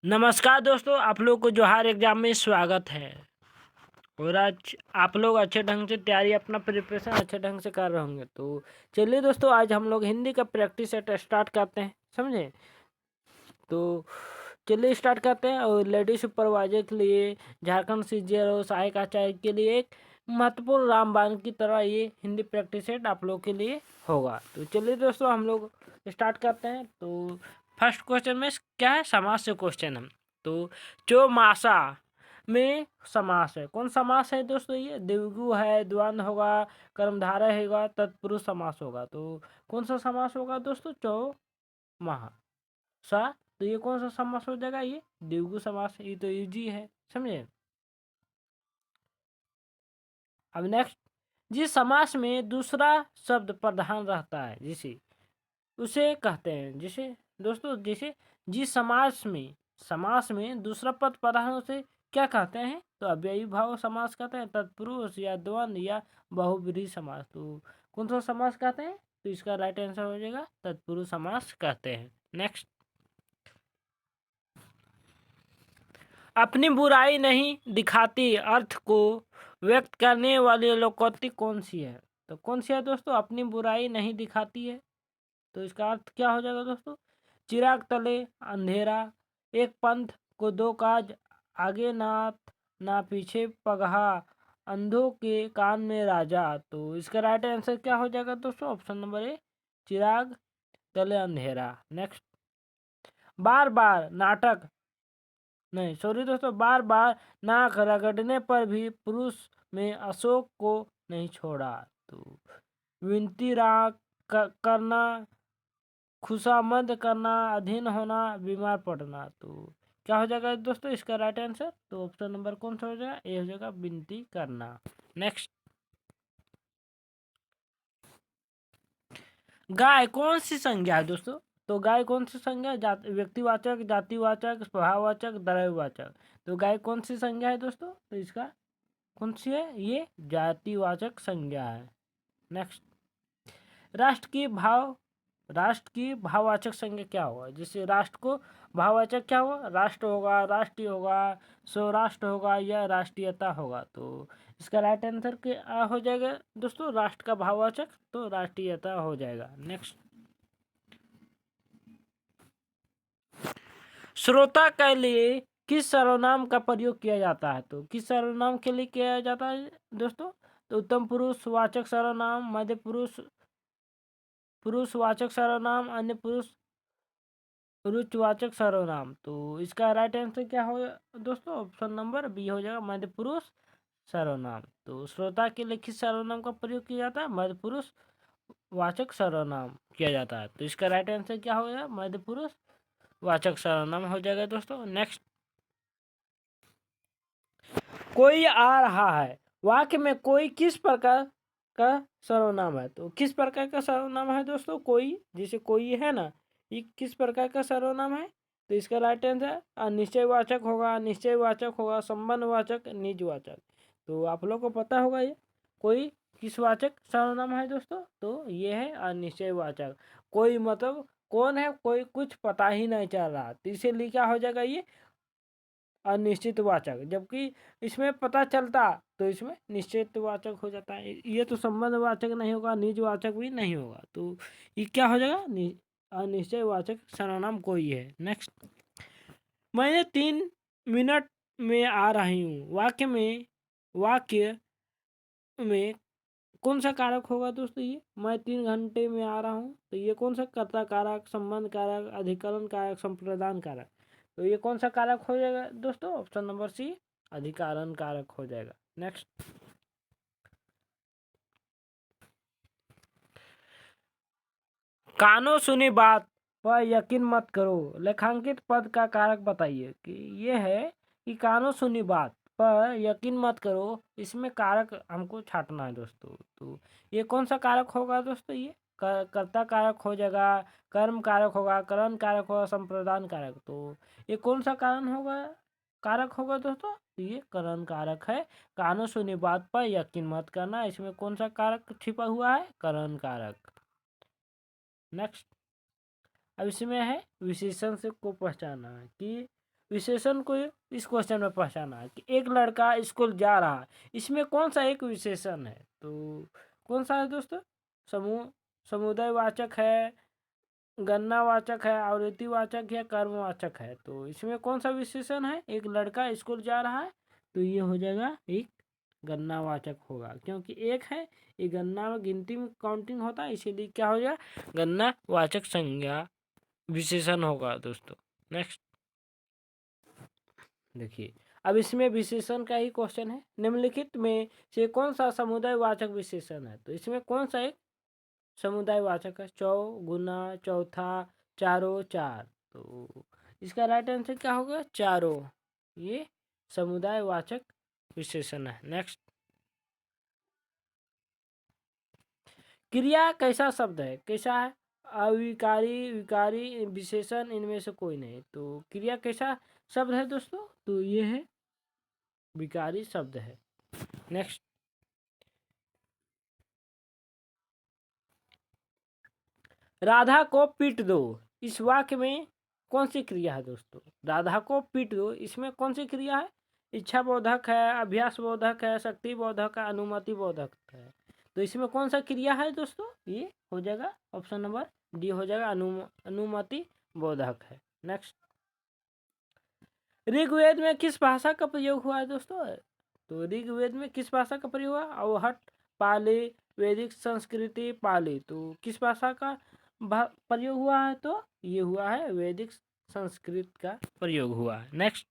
नमस्कार दोस्तों, आप लोग को जोहार एग्जाम में स्वागत है। और आज आप लोग अच्छे ढंग से तैयारी अपना प्रिपरेशन अच्छे ढंग से कर रहे होंगे। तो चलिए दोस्तों, आज हम लोग हिंदी का प्रैक्टिस सेट स्टार्ट करते हैं, समझे। तो चलिए स्टार्ट करते हैं। और लेडी सुपरवाइजर के लिए, झारखंड सीजीएल और सहायक आचार्य के लिए एक महत्वपूर्ण रामबाण की तरह ये हिंदी प्रैक्टिस सेट आप लोग के लिए होगा। तो चलिए दोस्तों, हम लोग स्टार्ट करते हैं। तो फर्स्ट क्वेश्चन में क्या है, समास से क्वेश्चन है। तो चौमासा में समास है, कौन समास है दोस्तों? ये द्विगु है, द्वंद्व होगा, कर्मधारय होगा, तत्पुरुष समास होगा। तो कौन सा समास होगा दोस्तों? चौमासा। तो ये कौन सा समास हो जाएगा? ये द्विगु समास। ये तो इजी है, समझे। अब नेक्स्ट, जिस समास में दूसरा शब्द प्रधान रहता है जिसे उसे कहते हैं, जिसे दोस्तों जैसे जिस समास में दूसरा पद प्रधान उसे क्या कहते हैं? तो अव्ययी भाव समास कहते हैं, तत्पुरुष या द्वंद्व या बहुब्रीहि समास। तो कौन सा समास कहते हैं? तो इसका राइट आंसर हो जाएगा तत्पुरुष समास कहते हैं। नेक्स्ट, अपनी बुराई नहीं दिखाती अर्थ को व्यक्त करने वाली लोकोक्ति कौन सी है? तो कौन सी है दोस्तों? अपनी बुराई नहीं दिखाती है। तो इसका अर्थ क्या हो जाएगा दोस्तों? चिराग तले अंधेरा, एक पंथ को दो काज, आगे नाथ ना पीछे पगहा, अंधों के कान में राजा। तो इसका राइट आंसर क्या हो जाएगा दोस्तों? ऑप्शन नंबर ए, चिराग तले अंधेरा। नेक्स्ट, बार बार नाटक नहीं सॉरी दोस्तों, बार बार नाक रगड़ने पर भी पुरुष में अशोक को नहीं छोड़ा। तो विनती राग करना, खुशामद करना, अधीन होना, बीमार पड़ना। तो क्या हो जाएगा दोस्तों इसका राइट आंसर? तो ऑप्शन नंबर कौन सा हो जाएगा? ए हो जाएगा, विनती करना। नेक्स्ट, गाय कौन सी संज्ञा है दोस्तों? तो गाय कौन सी संज्ञा है? व्यक्तिवाचक, जातिवाचक, स्वभाववाचक, द्रव्यवाचक। तो गाय कौन सी संज्ञा है दोस्तों? तो इसका कौन सी है? ये जातिवाचक संज्ञा है। नेक्स्ट, राष्ट्र की भाववाचक संज्ञा क्या होगा? जैसे राष्ट्र को भाववाचक क्या होगा? राष्ट्र होगा, राष्ट्रीय होगा, स्वराष्ट्र होगा या राष्ट्रीयता होगा। तो इसका राइट आंसर क्या हो जाएगा दोस्तों? राष्ट्र का भाववाचक तो राष्ट्रीयता हो जाएगा। नेक्स्ट, श्रोता के लिए किस सर्वनाम का प्रयोग किया जाता है? तो किस सर्वनाम के लिए किया जाता है दोस्तों? तो उत्तम पुरुष वाचक सर्वनाम, मध्य पुरुषवाचक सर्वनाम, अन्य पुरुषवाचक सर्वनाम। तो इसका राइट आंसर क्या हो दोस्तों? ऑप्शन नंबर बी हो जाएगा, मध्य पुरुष सर्वनाम। तो श्रोता के लिए किस सर्वनाम का प्रयोग किया जाता है? मध्य पुरुष वाचक सर्वनाम किया जाता है। तो इसका राइट आंसर क्या हो जाएगा? मध्य पुरुष वाचक सर्वनाम हो जाएगा दोस्तों। नेक्स्ट, कोई आ रहा है वाक्य में कोई किस प्रकार का सर्वनाम है? तो किस प्रकार का सर्वनाम है दोस्तों? कोई, जैसे कोई है ना, ये किस प्रकार का सर्वनाम है? तो इसका राइट आंसर निश्चयवाचक होगा, निश्चयवाचक होगा, संबंधवाचक, निजवाचक। तो आप लोग को पता होगा ये कोई किस वाचक सर्वनाम है दोस्तों? तो ये है अनिश्चयवाचक। कोई मतलब कौन है? कोई कुछ पता ही नहीं चल रहा, तो इसीलिए क्या हो जाएगा? ये अनिश्चित वाचक। जबकि इसमें पता चलता तो इसमें निश्चित वाचक हो जाता है। ये तो संबंध वाचक नहीं होगा, निज वाचक भी नहीं होगा। तो ये क्या हो जाएगा? अनिश्चय वाचक सर्वनाम कोई है। नेक्स्ट, मैंने 3 मिनट में आ रही हूँ वाक्य में कौन सा कारक होगा दोस्तों? ये मैं 3 घंटे में आ रहा हूँ। तो ये कौन सा कर्ता कारक, संबंध कारक, अधिकरण कारक, संप्रदान कारक। तो ये कौन सा कारक हो जाएगा दोस्तों? ऑप्शन नंबर सी, अधिकरण कारक हो जाएगा। नेक्स्ट, कानो सुनी बात पर यकीन मत करो, लेखांकित पद का कारक बताइए। कि ये है कि कानो सुनी बात पर यकीन मत करो, इसमें कारक हमको छाटना है दोस्तों। तो ये कौन सा कारक होगा दोस्तों? ये कर्ता कारक हो जाएगा, कर्म कारक होगा, करण कारक होगा, संप्रदान कारक। तो ये कौन सा कारण होगा, कारक होगा दोस्तों? तो ये करण कारक है। कानो सुनी बात पर यकीन मत करना, इसमें कौन सा कारक छिपा हुआ है? करण कारक। नेक्स्ट, अब इसमें है विशेषण से को पहचानना है कि विशेषण को इस क्वेश्चन में पहचाना है कि एक लड़का स्कूल जा रहा है, इसमें कौन सा एक विशेषण है? तो कौन सा है दोस्तों? समुदायवाचक है, गणनावाचक है, आवृत्तिवाचक है, कर्मवाचक है। तो इसमें कौन सा विशेषण है? एक लड़का स्कूल जा रहा है, तो ये हो जाएगा एक गणनावाचक होगा, क्योंकि एक है, ये गणना में गिनती में काउंटिंग होता है, इसीलिए क्या हो जाएगा? गणनावाचक संज्ञा विशेषण होगा दोस्तों। नेक्स्ट देखिए, अब इसमें विशेषण का ही क्वेश्चन है। निम्नलिखित में से कौन सा समुदायवाचक विशेषण है? तो इसमें कौन सा एक समुदायवाचक है? गुना, चौथा, चारों, चार। तो इसका राइट आंसर क्या होगा? चारों। ये समुदायवाचक विशेषण है। नेक्स्ट, क्रिया कैसा शब्द है? कैसा है? अविकारी, विकारी, विशेषण, इनमें से कोई नहीं। तो क्रिया कैसा शब्द है दोस्तों? तो ये है विकारी शब्द है। नेक्स्ट, राधा को पीट दो, इस वाक्य में कौन सी क्रिया है दोस्तों? राधा को पीट दो, इसमें कौन सी क्रिया है? इच्छा बोधक है, अभ्यास बोधक है, शक्ति बोधक है, अनुमति बोधक है। तो इसमें कौन सा क्रिया है दोस्तों? ये हो जाएगा ऑप्शन नंबर डी हो जाएगा, अनुमति बोधक है। नेक्स्ट, ऋग्वेद में किस भाषा का प्रयोग हुआ है दोस्तों? तो ऋग्वेद में किस भाषा का प्रयोग हुआ? अवहट, पाली, वैदिक संस्कृति, पाली। तो किस भाषा का प्रयोग हुआ है? तो ये हुआ है वैदिक संस्कृत का प्रयोग हुआ है। नेक्स्ट,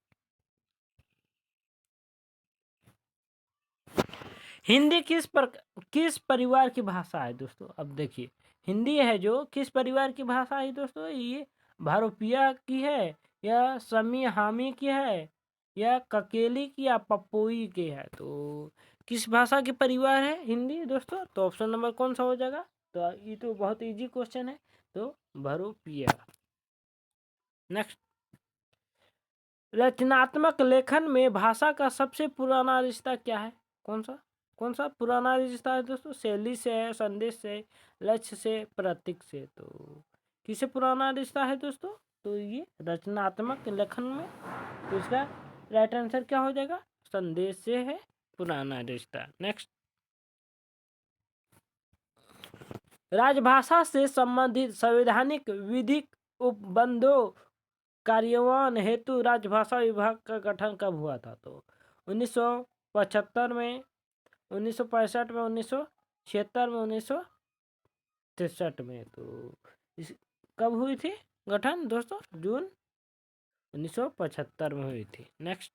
हिंदी किस परिवार की भाषा है दोस्तों? अब देखिए, हिंदी है जो किस परिवार की भाषा है दोस्तों? ये भारोपिया की है, या समी हामी की है, या ककेली की, या पप्पुई की है? तो किस भाषा के परिवार है हिंदी दोस्तों? तो ऑप्शन नंबर कौन सा हो जाएगा? तो ये तो बहुत इजी क्वेश्चन है, तो भारोपिया। नेक्स्ट, रचनात्मक लेखन में भाषा का सबसे पुराना रिश्ता क्या है? कौन सा पुराना रिश्ता है दोस्तों? शैली से है, संदेश से, लक्ष्य से, प्रतीक से। तो किससे पुराना रिश्ता है दोस्तों? तो ये रचनात्मक लेखन में। तो इसका राइट आंसर क्या हो जाएगा? संदेश से है पुराना रिश्ता। नेक्स्ट, राजभाषा से संबंधित संवैधानिक विधिक उपबंधों कार्यान्वयन हेतु राजभाषा विभाग का गठन कब हुआ था? तो 1975 में, 1965 में, 1976 में, 1963 में। तो इस कब हुई थी गठन दोस्तों? जून 1975 में हुई थी। नेक्स्ट,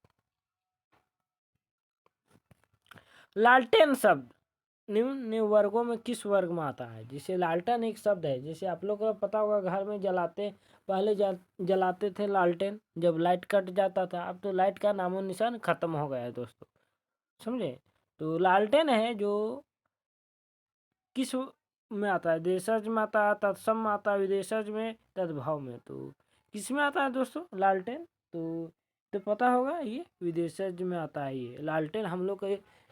लालटेन शब्द निम्न वर्गों में किस वर्ग में आता है? जैसे लालटेन एक शब्द है, जैसे आप लोग को पता होगा घर में जलाते, पहले जलाते थे लालटेन जब लाइट कट जाता था। अब तो लाइट का नामो निशान खत्म हो गया है दोस्तों, समझे? तो लालटेन है जो किस में आता है? देशज में आता है, तत्सम में आता है, विदेशज में, तद्भव में। तो किस में आता है दोस्तों लालटेन? तो पता होगा ये विदेशज में आता है। ये लालटेन हम लोग का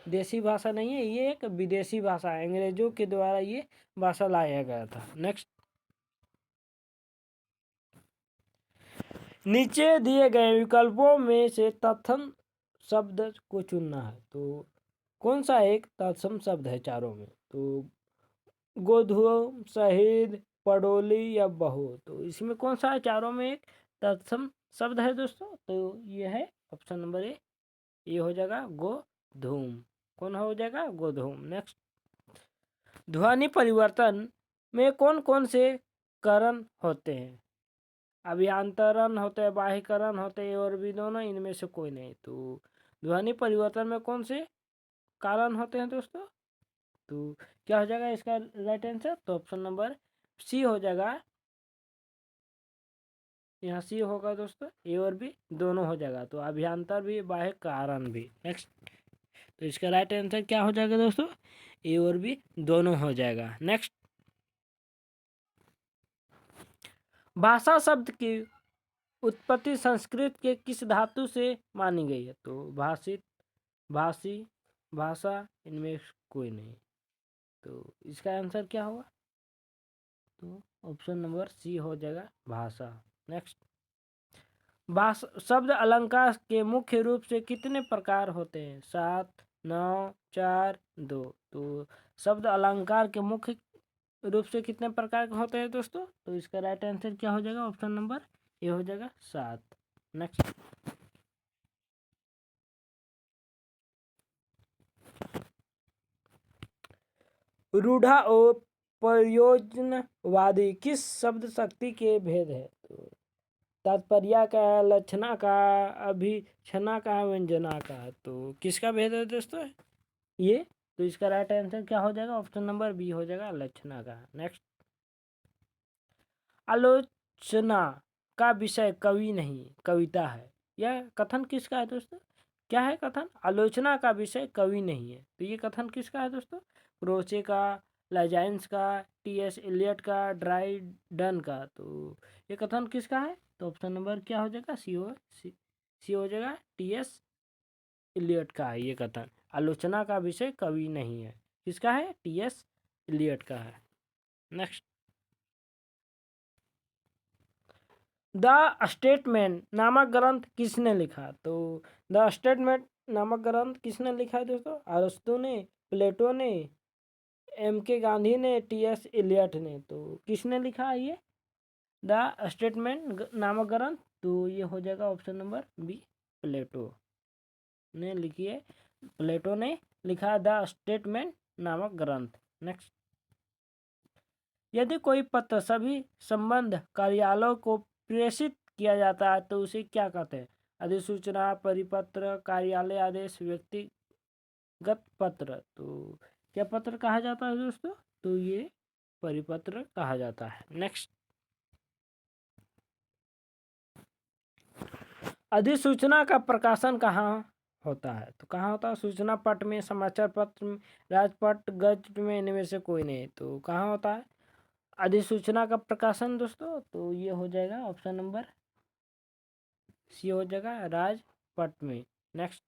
देसी भाषा नहीं है, ये एक विदेशी भाषा है, अंग्रेजों के द्वारा ये भाषा लाया गया था। नेक्स्ट, नीचे दिए गए विकल्पों में से तत्सम शब्द को चुनना है। तो कौन सा एक तत्सम शब्द है चारों में? तो गोधूम, शहीद, पडोली, या बहू। तो इसमें कौन सा है चारों में एक तत्सम शब्द है दोस्तों? तो ये है ऑप्शन नंबर ए, ये हो जाएगा गोधूम। कौन हो जाएगा? गोधूम। नेक्स्ट, ध्वनि परिवर्तन में कौन कौन से करण होते हैं? अभियांतरण होते हैं, बाह्यकरण होते हैं, और भी दोनों, इनमें से कोई नहीं। तो ध्वनि परिवर्तन में कौन से कारण होते हैं दोस्तों? तो क्या हो जाएगा इसका राइट आंसर? तो ऑप्शन नंबर सी हो जाएगा। यहाँ सी होगा दोस्तों, ए और बी दोनों हो जाएगा। तो अभियांतर भी, बाह्य कारण भी। नेक्स्ट, तो इसका राइट आंसर क्या हो जाएगा दोस्तों? ए और बी दोनों हो जाएगा। नेक्स्ट, भाषा शब्द की उत्पत्ति संस्कृत के किस धातु से मानी गई है? तो भाषित, भाषी, भाषा, इनमें कोई नहीं। तो इसका आंसर क्या होगा? तो ऑप्शन नंबर सी हो जाएगा, भाषा। नेक्स्ट, शब्द अलंकार के मुख्य रूप से कितने प्रकार होते हैं? 7, 9, 4, 2। तो शब्द अलंकार के मुख्य रूप से कितने प्रकार के होते हैं दोस्तों? तो इसका राइट आंसर क्या हो जाएगा? ऑप्शन नंबर ए हो जाएगा 7। नेक्स्ट, रूढ़ा और प्रयोजनवादी किस शब्द शक्ति के भेद है? तो तात्पर्य का, लक्षणा का, अभिछना का, व्यंजना का। तो किसका भेद है दोस्तों ये? तो इसका राइट आंसर क्या हो जाएगा? ऑप्शन नंबर बी हो जाएगा, लक्षणा का। नेक्स्ट, आलोचना का विषय कवि नहीं कविता है, यह कथन किसका है दोस्तों? क्या है कथन? आलोचना का विषय कवि नहीं है। तो ये कथन किसका है दोस्तों? क्रोचे का, लाइजाइंस का, टी.एस. एलियट का, ड्राइडन का। तो ये कथन किसका है? तो ऑप्शन नंबर क्या हो जाएगा? सी हो जाएगा, टी.एस. एलियट का है ये कथन। आलोचना का विषय कवि नहीं है, किसका है? टी.एस. एलियट का है। नेक्स्ट, द स्टेटमेंट नामक ग्रंथ किसने लिखा? तो द स्टेटमेंट नामक ग्रंथ किसने लिखा है दोस्तों? अरस्तु ने, प्लेटो ने, M.K. गांधी ने, टी.एस. एलियट ने। तो किसने लिखा है ये द स्टेटमेंट नामक ग्रंथ? तो ये हो जाएगा ऑप्शन नंबर बी, प्लेटो ने लिखी है। प्लेटो ने लिखा द स्टेटमेंट नामक ग्रंथ। नेक्स्ट, यदि कोई पत्र सभी संबंध कार्यालयों को प्रेषित किया जाता है तो उसे क्या कहते हैं? अधिसूचना, परिपत्र, कार्यालय आदेश, व्यक्तिगत पत्र। तो क्या पत्र कहा जाता है दोस्तों? तो ये परिपत्र कहा जाता है। नेक्स्ट, अधिसूचना का प्रकाशन कहाँ होता है? तो कहाँ होता है? सूचना पत्र में, समाचार पत्र में, राजपत्र, गजट में, इनमें से कोई नहीं। तो कहाँ होता है अधिसूचना का प्रकाशन दोस्तों? तो ये हो जाएगा ऑप्शन नंबर सी हो जाएगा, राजपत्र में। नेक्स्ट,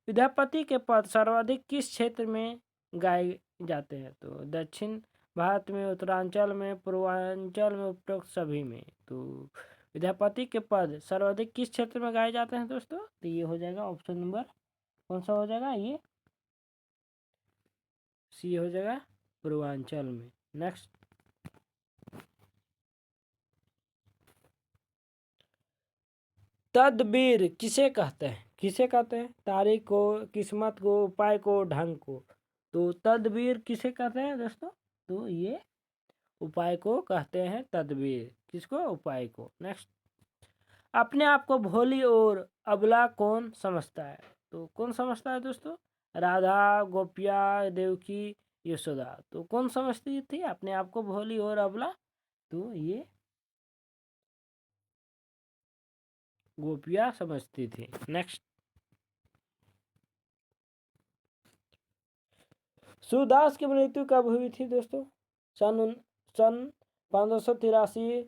विद्यापति के पद सर्वाधिक किस क्षेत्र में गाए जाते हैं? तो दक्षिण भारत में, उत्तरांचल में, पूर्वांचल में, उपरोक्त सभी में। तो विद्यापति के पद सर्वाधिक किस क्षेत्र में गाए जाते हैं दोस्तों? तो ये हो जाएगा ऑप्शन नंबर कौन सा हो जाएगा? ये सी हो जाएगा, पूर्वांचल में। नेक्स्ट, तदबीर किसे कहते हैं? किसे कहते हैं? तारीख को, किस्मत को, उपाय को, ढंग को। तो तदबीर किसे कहते हैं दोस्तों? तो ये उपाय को कहते हैं तदबीर। किसको? उपाय को। नेक्स्ट, अपने आप को भोली और अबला कौन समझता है? तो कौन समझता है दोस्तों? राधा, गोपिया, देवकी, यशोदा। तो कौन समझती थी अपने आप को भोली और अबला? तो ये गोपिया समझती थी। नेक्स्ट, सूरदास की मृत्यु कब हुई थी दोस्तों? सन 1583,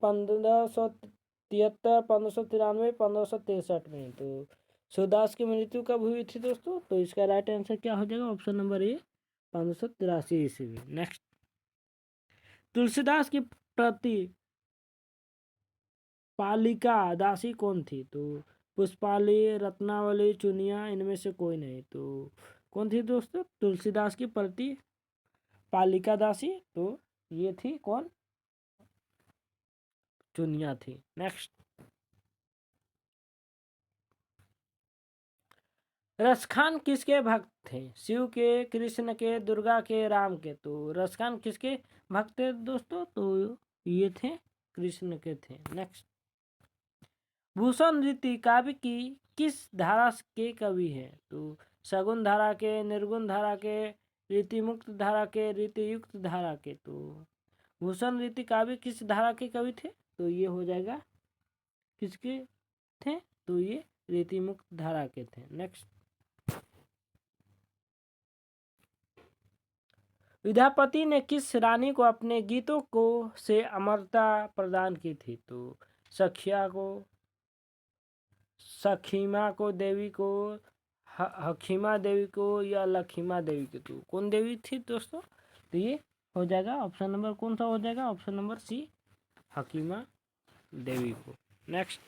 1573, 1593, 1563 में। तो सूरदास की मृत्यु कब हुई थी दोस्तों? तो इसका राइट आंसर क्या हो जाएगा? ऑप्शन नंबर ए, 1583 ईस्वी। नेक्स्ट, तुलसीदास की प्रति पालिका दासी कौन थी? तो पुष्पाली, रत्नावली, चुनिया, इनमें से कोई नहीं। तो कौन थी दोस्तों तुलसीदास की प्रति पालिका दासी? तो ये थी कौन? चुनिया थी। नेक्स्ट, रसखान किसके भक्त थे? शिव के, कृष्ण के, दुर्गा के, राम के। तो रसखान किसके भक्त थे दोस्तों? तो ये थे कृष्ण के थे। नेक्स्ट, भूषण रीति काव्य की किस धारा के कवि है? तो सगुन धारा के, निर्गुण धारा के, रीतिमुक्त धारा के, रीतियुक्त धारा के। तो भूषण रीति काव्य किस धारा के कवि थे? तो ये हो जाएगा किसके थे? तो ये रीतिमुक्त धारा के थे। नेक्स्ट, विद्यापति ने किस रानी को अपने गीतों को से अमरता प्रदान की थी? तो सखिया को, सखीमा को, देवी को, हकीमा देवी को, या लखीमा देवी को। तो कौन देवी थी दोस्तों? तो ये हो जाएगा ऑप्शन नंबर कौन सा हो जाएगा? ऑप्शन नंबर सी, हकीमा देवी को। नेक्स्ट,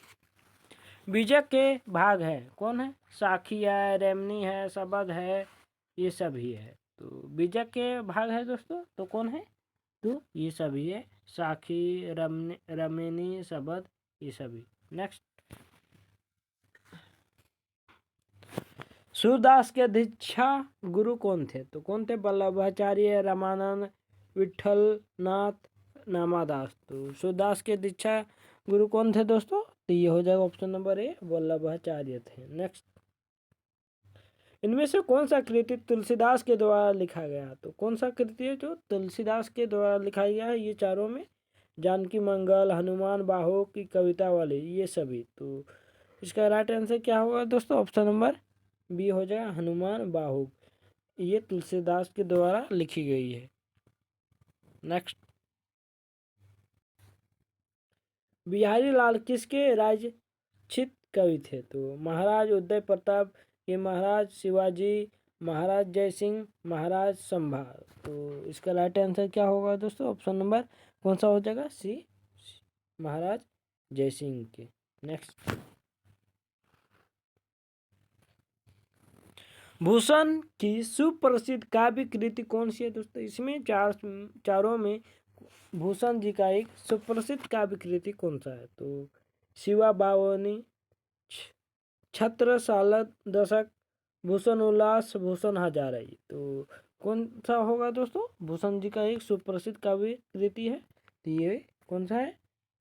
बीजक के भाग है, कौन है? साखी है, रेमनी है, शबद है, ये सभी है। तो बीजक के भाग है दोस्तों, तो कौन है? तो ये सभी है, साखी, रेमनी, शबद, ये सभी। नेक्स्ट, सूरदास के दीक्षा गुरु कौन थे? तो कौन थे? वल्लभाचार्य, रामानंद, विठल नाथ, नामादास। तो सूरदास के दीक्षा गुरु कौन थे दोस्तों? तो ये हो जाएगा ऑप्शन नंबर ए, वल्लभाचार्य थे। नेक्स्ट, इनमें से कौन सा कृति तुलसीदास के द्वारा लिखा गया? तो कौन सा कृति है जो तुलसीदास के द्वारा लिखा गया है? ये चारों में, जानकी मंगल, हनुमान बाहो की कविता वाले, ये सभी। तो इसका राइट आंसर क्या होगा दोस्तों? ऑप्शन नंबर बी हो जाएगा, हनुमान बाहो। ये तुलसीदास के द्वारा लिखी गई है। नेक्स्ट, बिहारी लाल किसके राजचित कवि थे? तो महाराज उदय प्रताप के, महाराज शिवाजी, महाराज जय सिंह, महाराज संभाल। तो इसका राइट आंसर क्या होगा दोस्तों? ऑप्शन नंबर कौन सा हो जाएगा? सी, महाराज जय सिंह के। नेक्स्ट, भूषण की सुप्रसिद्ध काव्य कृति कौन सी है दोस्तों? इसमें चारों में भूषण जी का एक सुप्रसिद्ध काव्य कृति कौन सा है? तो शिवा बावनी, छत्रसाल दशक, भूषण उल्लास, भूषण हजाराई। तो कौन सा होगा दोस्तों? भूषण जी का एक सुप्रसिद्ध काव्य कृति है, तो ये कौन सा है?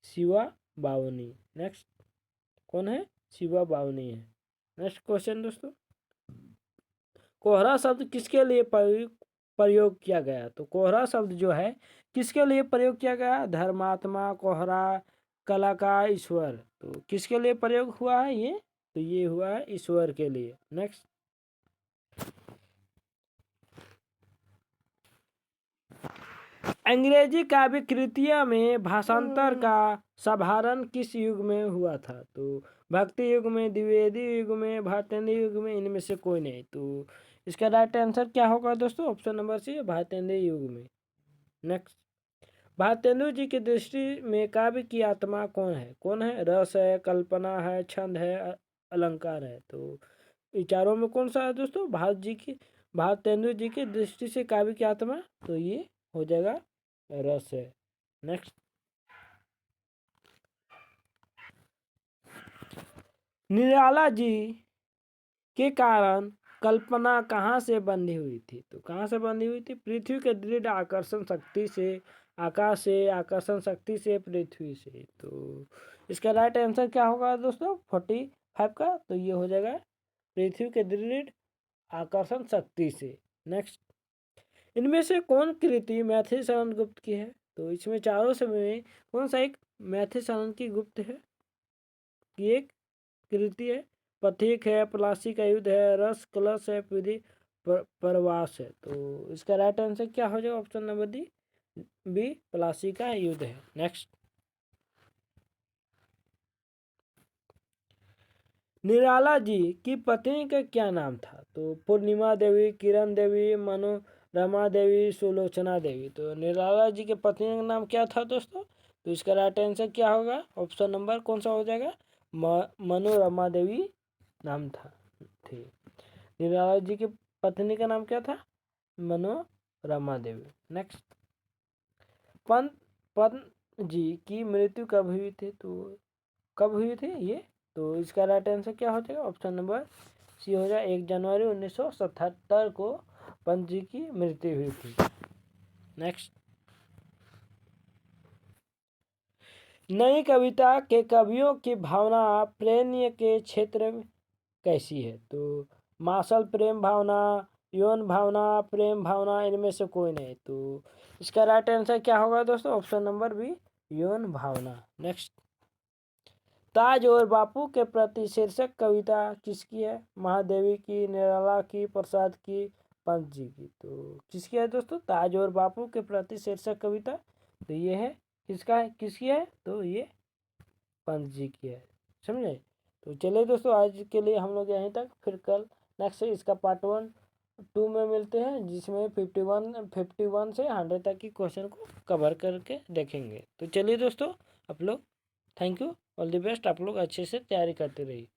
शिवा बावनी। नेक्स्ट, कौन है? शिवा बावनी है। नेक्स्ट क्वेश्चन दोस्तों, कोहरा शब्द किसके लिए प्रयोग किया गया? तो कोहरा शब्द जो है किसके लिए प्रयोग किया गया? धर्मात्मा, कोहरा, कला का ईश्वर। तो किसके लिए प्रयोग हुआ है ये? तो ये हुआ है ईश्वर के लिए। नेक्स्ट, अंग्रेजी काव्य कृतियों में भाषांतर का साधारण किस युग में हुआ था? तो भक्ति युग में, द्विवेदी युग में, भारतेंदु युग में, इनमें से कोई नहीं। तो इसका राइट आंसर क्या होगा दोस्तों? ऑप्शन नंबर सी, भारतेंदु युग में। नेक्स्ट, भारतेंदु जी की दृष्टि में काव्य की आत्मा कौन है? कौन है? रस है, कल्पना है, छंद है, अलंकार है। तो इन चारों में कौन सा है दोस्तों? भारतेंदु जी की दृष्टि से काव्य की आत्मा, तो ये हो जाएगा रस है। नेक्स्ट, निराला जी के कारण कल्पना कहाँ से बंधी हुई थी? तो कहाँ से बंधी हुई थी? पृथ्वी के दृढ़ आकर्षण शक्ति से, आकाश से, आकर्षण शक्ति से, पृथ्वी से। तो इसका राइट आंसर क्या होगा दोस्तों? 45 का। तो ये हो जाएगा पृथ्वी के दृढ़ आकर्षण शक्ति से। नेक्स्ट, इनमें से कौन कृति मैथिली शरण गुप्त की है? तो इसमें चारों से में कौन सा एक मैथिली शरण की गुप्त है की एक कृति है? पथिक है, पलासी का युद्ध है, रस कलश है, विधि प्रवास है। तो इसका राइट आंसर क्या हो जाएगा? Option number D, B, Plassey का युद्ध है। नेक्स्ट, निराला जी की पत्नी का क्या नाम था? तो पूर्णिमा देवी, किरण देवी, मनोरमा देवी, सुलोचना देवी। तो निराला जी के पत्नी का नाम क्या था दोस्तों? तो इसका राइट आंसर क्या होगा? ऑप्शन नंबर कौन सा हो जाएगा? मनोरमा देवी नाम था थे। निराला जी की पत्नी का नाम क्या था? मनोरमा देवी। नेक्स्ट, पंत जी की मृत्यु कब हुई थी? तो कब हुई थी ये? तो इसका राइट आंसर क्या हो जाएगा? ऑप्शन नंबर सी हो जाए, 1 जनवरी 1977 को पंत जी की मृत्यु हुई थी। नेक्स्ट, नई कविता के कवियों की भावना प्रेरणा के क्षेत्र में कैसी है? तो मार्शल प्रेम भावना, यौन भावना, प्रेम भावना, इनमें से कोई नहीं। तो इसका राइट आंसर क्या होगा दोस्तों? ऑप्शन नंबर बी, यौन भावना। नेक्स्ट, ताज और बापू के प्रति शीर्षक कविता किसकी है? महादेवी की, निराला की, प्रसाद की, पंत जी की। तो किसकी है दोस्तों? ताज और बापू के प्रति शीर्षक कविता, तो ये है किसका है? किसकी है? तो ये पंत जी की है। समझे? तो चलिए दोस्तों, आज के लिए हम लोग यहीं तक, फिर कल नेक्स्ट इसका पार्ट 1-2 में मिलते हैं, जिसमें 51 से 100 तक की क्वेश्चन को कवर करके देखेंगे। तो चलिए दोस्तों, आप लोग thank you, all the best. आप लोग अच्छे से तैयारी करते रहिए।